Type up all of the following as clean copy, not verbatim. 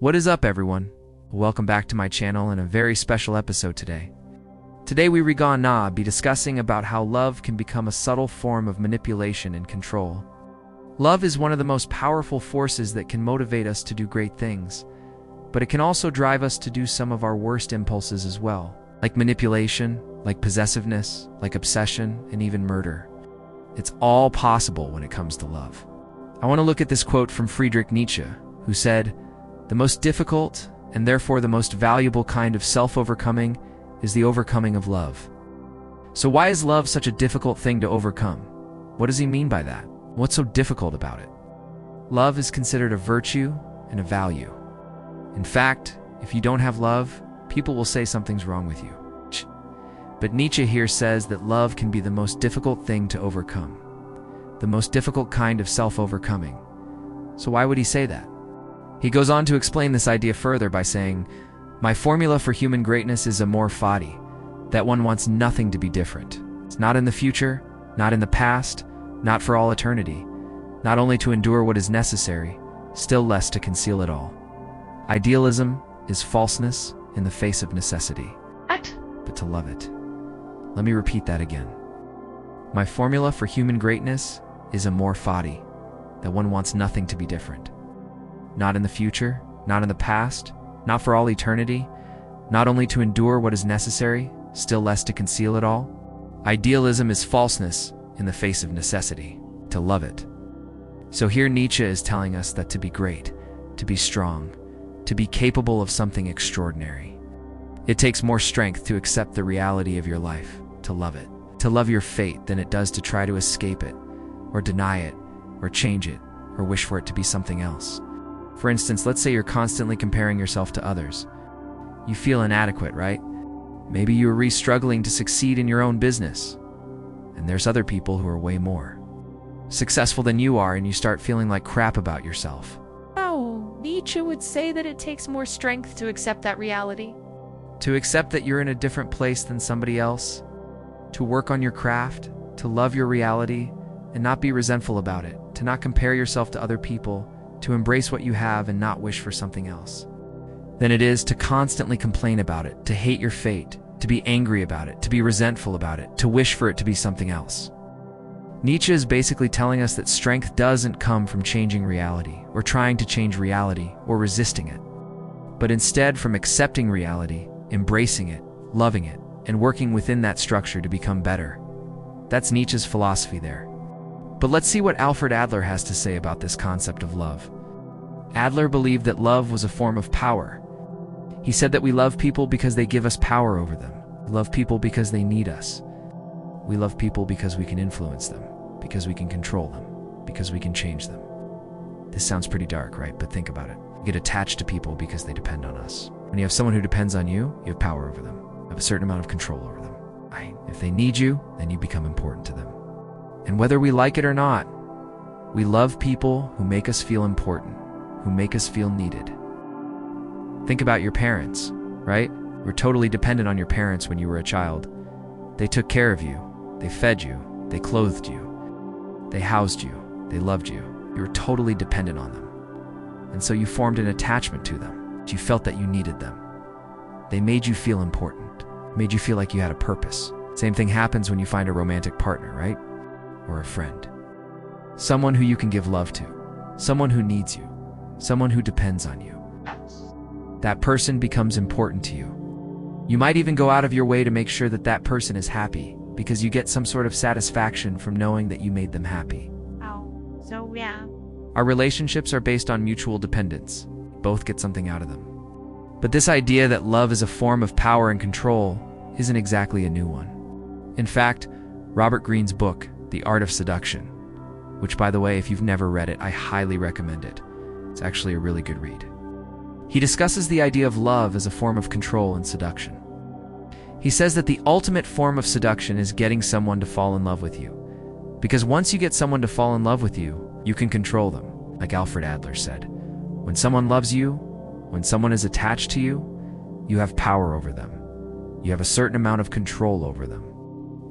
What is up, everyone? Welcome back to my channel and a very special episode today. Today we gonna be discussing about how love can become a subtle form of manipulation and control. Love is one of the most powerful forces that can motivate us to do great things, but it can also drive us to do some of our worst impulses as well, like manipulation, like possessiveness, like obsession, and even murder. It's all possible when it comes to love. I want to look at this quote from Friedrich Nietzsche, who said, "The most difficult, and therefore the most valuable kind of self-overcoming is the overcoming of love." So why is love such a difficult thing to overcome? What does he mean by that? What's so difficult about it? Love is considered a virtue and a value. In fact, if you don't have love, people will say something's wrong with you. But Nietzsche here says that love can be the most difficult thing to overcome, the most difficult kind of self-overcoming. So why would he say that? He goes on to explain this idea further by saying, "My formula for human greatness is amor fati, that one wants nothing to be different. It's not in the future, not in the past, not for all eternity, not only to endure what is necessary, still less to conceal it all. Idealism is falseness in the face of necessity, but to love it." Let me repeat that again. My formula for human greatness is amor fati, that one wants nothing to be different. Not in the future, not in the past, not for all eternity, not only to endure what is necessary, still less to conceal it all. Idealism is falseness in the face of necessity, to love it. So here Nietzsche is telling us that to be great, to be strong, to be capable of something extraordinary, it takes more strength to accept the reality of your life, to love it, to love your fate than it does to try to escape it, or deny it, or change it, or wish for it to be something else. For instance, let's say you're constantly comparing yourself to others. You feel inadequate, right? Maybe you're struggling to succeed in your own business, and there's other people who are way more successful than you are, and you start feeling like crap about yourself. Oh, Nietzsche would say that it takes more strength to accept that reality. To accept that you're in a different place than somebody else, to work on your craft, to love your reality, and not be resentful about it, to not compare yourself to other people, to embrace what you have and not wish for something else, than it is to constantly complain about it, to hate your fate, to be angry about it, to be resentful about it, to wish for it to be something else. Nietzsche is basically telling us that strength doesn't come from changing reality, or trying to change reality, or resisting it, but instead from accepting reality, embracing it, loving it, and working within that structure to become better. That's Nietzsche's philosophy there. But let's see what Alfred Adler has to say about this concept of love. Adler believed that love was a form of power. He said that we love people because they give us power over them. We love people because they need us. We love people because we can influence them, because we can control them, because we can change them. This sounds pretty dark, right? But think about it. We get attached to people because they depend on us. When you have someone who depends on you, you have power over them. You have a certain amount of control over them. If they need you, then you become important to them. And whether we like it or not, we love people who make us feel important, who make us feel needed. Think about your parents, right? You were totally dependent on your parents when you were a child. They took care of you, they fed you, they clothed you, they housed you, they loved you. You were totally dependent on them. And so you formed an attachment to them. You felt that you needed them. They made you feel important, made you feel like you had a purpose. Same thing happens when you find a romantic partner, right? Or a friend. Someone who you can give love to, someone who needs you, someone who depends on you. That person becomes important to you. You might even go out of your way to make sure that that person is happy, because you get some sort of satisfaction from knowing that you made them happy. Oh, so yeah. Our relationships are based on mutual dependence. Both get something out of them. But this idea that love is a form of power and control isn't exactly a new one. In fact, Robert Greene's book, The Art of Seduction, which, by the way, if you've never read it, I highly recommend it. It's actually a really good read. He discusses the idea of love as a form of control and seduction. He says that the ultimate form of seduction is getting someone to fall in love with you. Because once you get someone to fall in love with you, you can control them, like Alfred Adler said. When someone loves you, when someone is attached to you, you have power over them. You have a certain amount of control over them.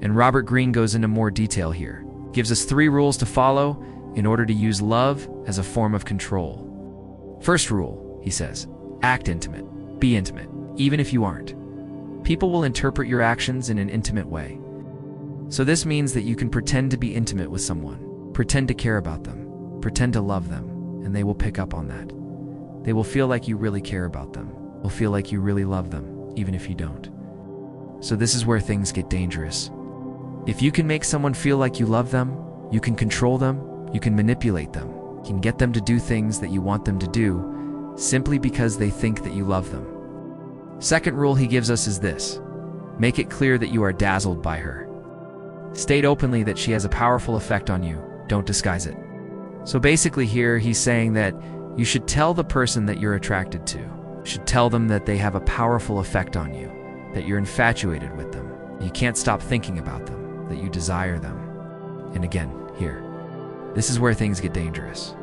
And Robert Greene goes into more detail here. Gives us 3 rules to follow in order to use love as a form of control. First rule, he says, Act intimate. Be intimate, even if you aren't. People will interpret your actions in an intimate way. So this means that you can pretend to be intimate with someone, pretend to care about them, pretend to love them, and they will pick up on that. They will feel like you really care about them, will feel like you really love them, even if you don't. So this is where things get dangerous. If you can make someone feel like you love them, you can control them, you can manipulate them, you can get them to do things that you want them to do, simply because they think that you love them. Second rule he gives us is this: make it clear that you are dazzled by her. State openly that she has a powerful effect on you, don't disguise it. So basically here he's saying that you should tell the person that you're attracted to. You should tell them that they have a powerful effect on you, that you're infatuated with them, you can't stop thinking about them, that you desire them. And again, here, this is where things get dangerous.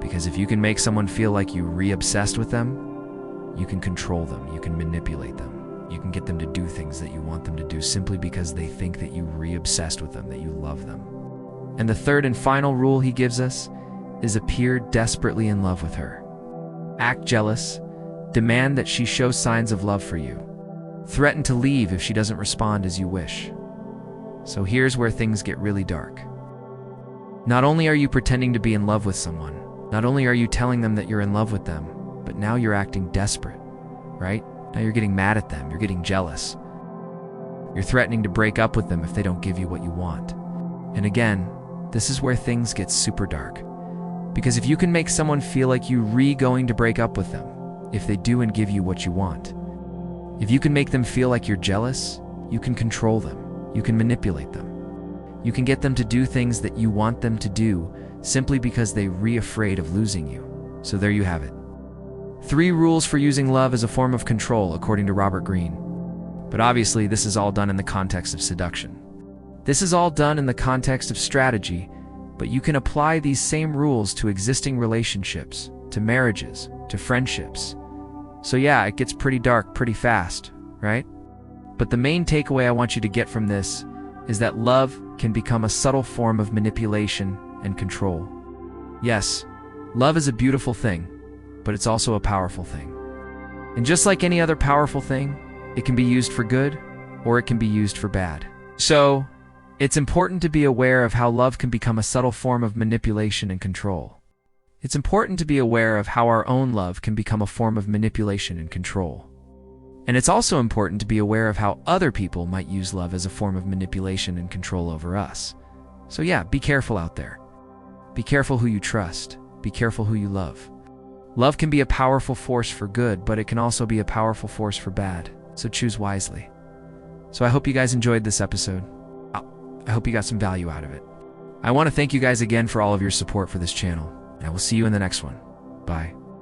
Because if you can make someone feel like you re-obsessed with them, you can control them, you can manipulate them, you can get them to do things that you want them to do simply because they think that you re-obsessed with them, that you love them. And the third and final rule he gives us is appear desperately in love with her. Act jealous, demand that she show signs of love for you, threaten to leave if she doesn't respond as you wish. So here's where things get really dark. Not only are you pretending to be in love with someone, not only are you telling them that you're in love with them, but now you're acting desperate, right? Now you're getting mad at them, you're getting jealous. You're threatening to break up with them if they don't give you what you want. And again, this is where things get super dark. Because if you can make someone feel like you going to break up with them, if they do and give you what you want, if you can make them feel like you're jealous, you can control them, you can manipulate them. You can get them to do things that you want them to do simply because they're afraid of losing you. So there you have it. 3 rules for using love as a form of control, according to Robert Greene. But obviously, this is all done in the context of seduction. This is all done in the context of strategy, but you can apply these same rules to existing relationships, to marriages, to friendships. So yeah, it gets pretty dark pretty fast, right? But the main takeaway I want you to get from this is that love can become a subtle form of manipulation and control. Yes, love is a beautiful thing, but it's also a powerful thing. And just like any other powerful thing, it can be used for good or it can be used for bad. So, it's important to be aware of how love can become a subtle form of manipulation and control. It's important to be aware of how our own love can become a form of manipulation and control. And it's also important to be aware of how other people might use love as a form of manipulation and control over us. So yeah, be careful out there. Be careful who you trust. Be careful who you love. Love can be a powerful force for good, but it can also be a powerful force for bad. So choose wisely. So I hope you guys enjoyed this episode. I hope you got some value out of it. I want to thank you guys again for all of your support for this channel. And I will see you in the next one. Bye.